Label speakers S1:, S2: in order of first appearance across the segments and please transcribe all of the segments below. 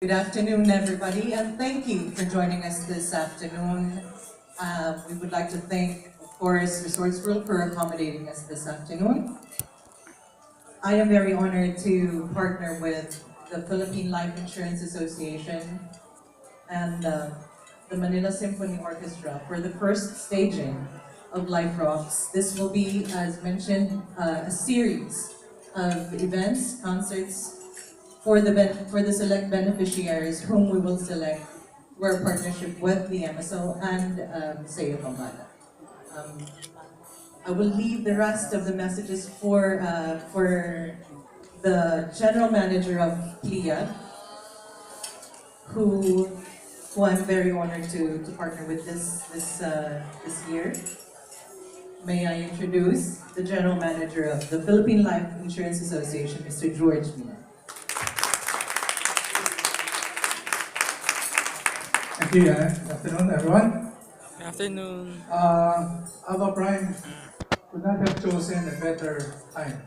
S1: Good afternoon, everybody, and thank you for joining us this afternoon. We would like to thank, of course, Resourceful for accommodating us this afternoon. I am very honored to partner with the Philippine Life Insurance Association and the Manila Symphony Orchestra for the first staging of Life Rocks. This will be, as mentioned, a series of events, concerts, for the select beneficiaries whom we will select through our partnership with the MSO and Saya Pambana. I will leave the rest of the messages for the general manager of PLIA, who I'm very honored to partner with this year. May I introduce the general manager of the Philippine Life Insurance Association, Mr. George Mina.
S2: Thank you. Good afternoon, everyone.
S3: Good afternoon.
S2: Ava Prime could not have chosen a better time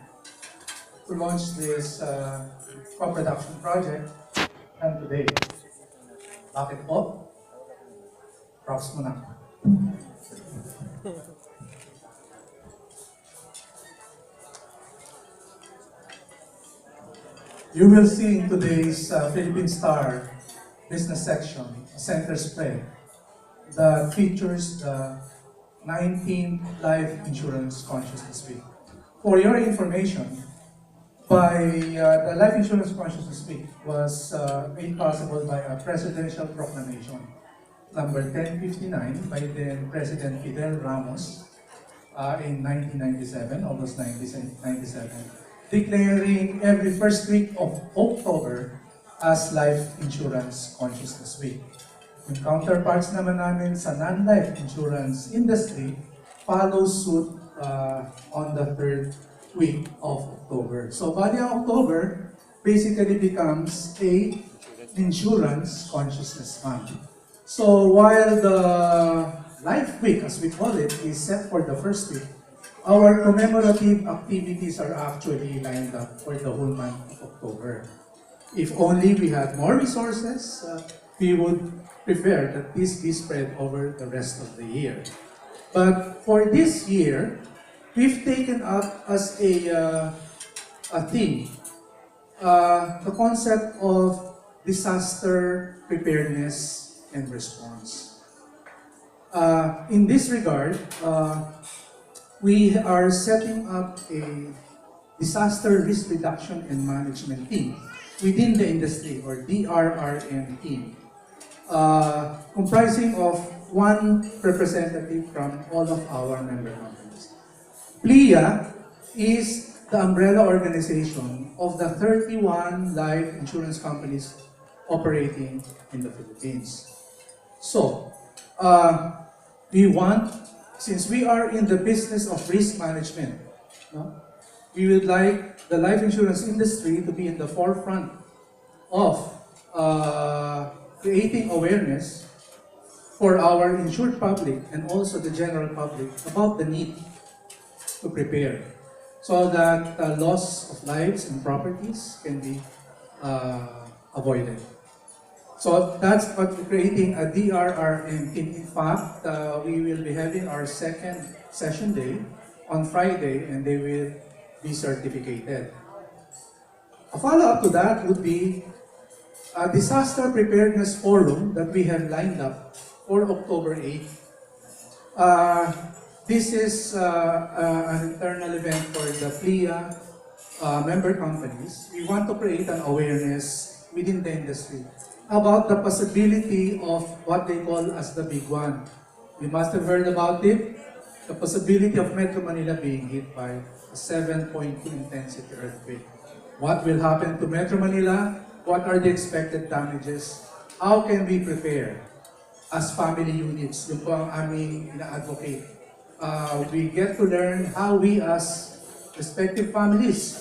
S2: to launch this co-production project than today. Bakit po? Props muna. You will see in today's Philippine Star business section, a center spread that features the 19th Life Insurance Consciousness Week. For your information, the Life Insurance Consciousness Week was made possible by a presidential proclamation, number 1059, by then President Fidel Ramos in 1997, August 1997, declaring every first week of October as Life Insurance Consciousness Week. Yung counterparts naman namin sa non-life insurance industry follow suit on the third week of October. So, bali ang October basically becomes a insurance consciousness month. So, while the Life Week, as we call it, is set for the first week, our commemorative activities are actually lined up for the whole month of October. If only we had more resources, we would prefer that this be spread over the rest of the year. But for this year, we've taken up as a theme the concept of disaster preparedness and response. In this regard, we are setting up a disaster risk reduction and management team within the industry, or DRRM team, comprising of one representative from all of our member companies. PLIA is the umbrella organization of the 31 life insurance companies operating in the Philippines. So, since we are in the business of risk management, we would like the life insurance industry to be in the forefront of creating awareness for our insured public and also the general public about the need to prepare so that the loss of lives and properties can be avoided. So that's what creating a DRRM team. In fact, we will be having our second session day on Friday, and they will be certificated. A follow-up to that would be a disaster preparedness forum that we have lined up for October 8th. This is an internal event for the PLIA member companies. We want to create an awareness within the industry about the possibility of what they call as the big one. You must have heard about it, the possibility of Metro Manila being hit by a 7.2 intensity earthquake. What will happen to Metro Manila? What are the expected damages? How can we prepare as family units? Yung po ang aming ina-advocate. We get to learn how we as respective families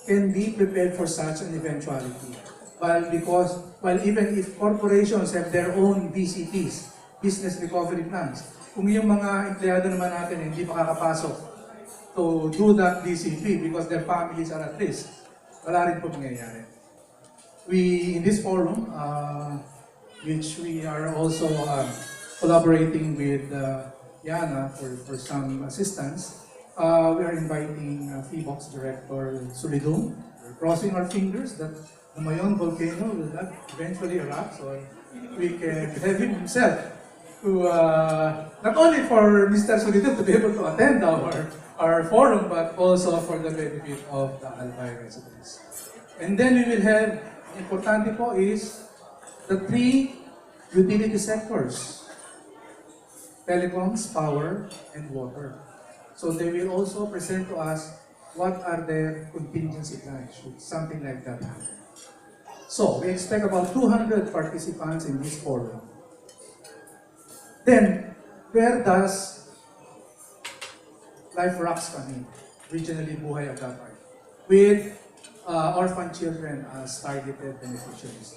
S2: can be prepared for such an eventuality. While even if corporations have their own BCPs, business recovery plans, kung yung mga empleyado naman natin hindi makakapasok to do that BCP because their families are at risk, wala rin po mangyayari. we in this forum, which we are also collaborating with Yana for some assistance, we are inviting FIBOX Director Solidum. We're crossing our fingers that the Mayon volcano will not eventually erupt, so we can have him himself to not only for Mr. Solidum to be able to attend our forum, but also for the benefit of the Albay residents. And then we will have, importante po is the three utility sectors: telecoms, power, and water. So they will also present to us what are their contingency plans should something like that happen. So we expect about 200 participants in this forum. Then, where does Life Rocks come in? Regionally Buhay Agapay, with orphan children as targeted beneficiaries.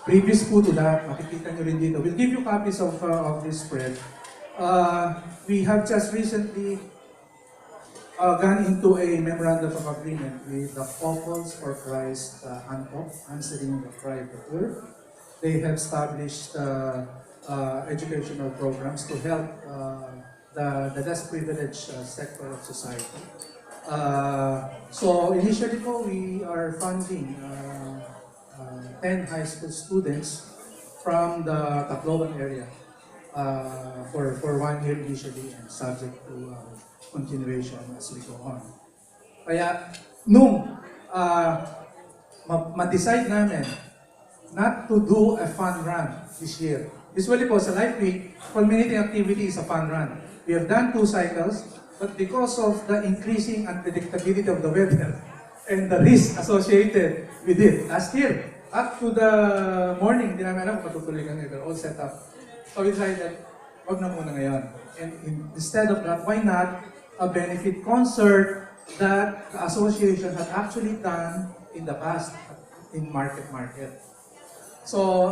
S2: Previous po to that, makikita nyo rin dito. We'll give you copies of this spread. We have just recently gone into a memorandum of agreement with the Couples for Christ ANCOP, Answering the Cry of the Poor. They have established educational programs to help the less privileged sector of society. So initially po, we are funding 10 high school students from the Tacloban area for 1 year initially and subject to continuation as we go on. Kaya nung ma-decide namin not to do a fun run this year. Usually po sa Life Week, culminating activity is a fun run. We have done 2 cycles, but because of the increasing unpredictability of the weather and the risk associated with it, last year, up to the morning, hindi namin alam kung matutuloy kami, we're all set up. So we decided, wag na muna ngayon. And instead of that, why not a benefit concert that the association had actually done in the past in market. So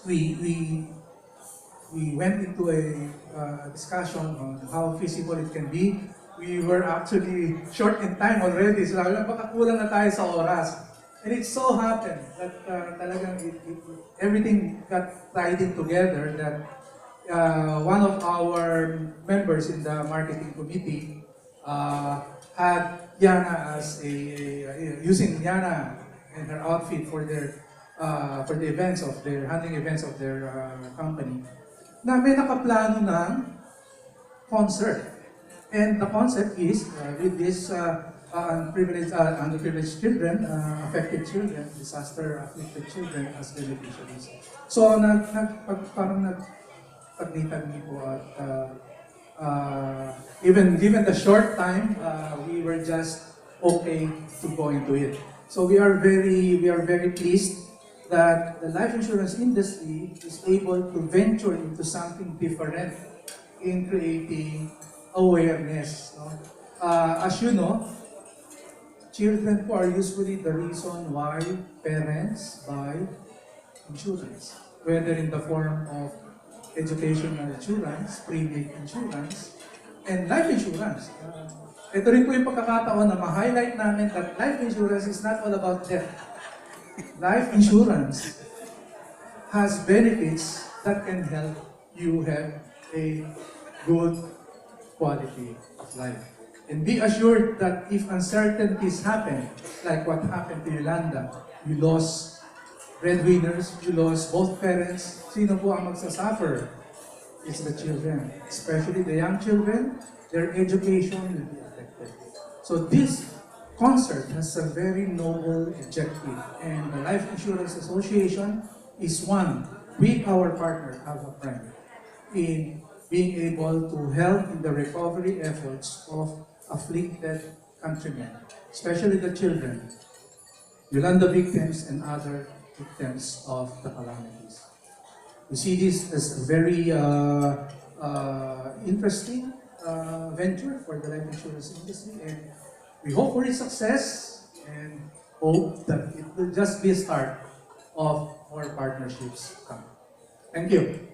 S2: we went into a discussion on how feasible it can be. We were actually short in time already, so baka kulang na tayo sa oras. And it so happened that talagang everything got tied in together that one of our members in the marketing committee had Yana as using Yana and her outfit for the events of their handling events of their company. Na may nakaplano ng concert. And the concept is with this underprivileged children, affected children, disaster-afflicted children as beneficiaries. So, parang nagpagnitan po at even given the short time, we were just okay to go into it. So we are very pleased that the life insurance industry is able to venture into something different in creating awareness. No? As you know, children are usually the reason why parents buy insurance, whether in the form of educational insurance, pre-need insurance, and life insurance. Ito rin po yung pagkakataon na ma-highlight namin that life insurance is not all about death. Life insurance has benefits that can help you have a good quality of life. And be assured that if uncertainties happen, like what happened to Yolanda, you lost breadwinners, you lost both parents, sino po ang magsasuffer? It's the children, especially the young children, their education will be affected. So this concert has a very noble objective, and the Life Insurance Association is one with our partner, Alpha Prime, in being able to help in the recovery efforts of afflicted countrymen, especially the children, Yolanda victims and other victims of the calamities. We see this as a very interesting venture for the life insurance industry, and we hope for its success and hope that it will just be a start of more partnerships coming. Thank you.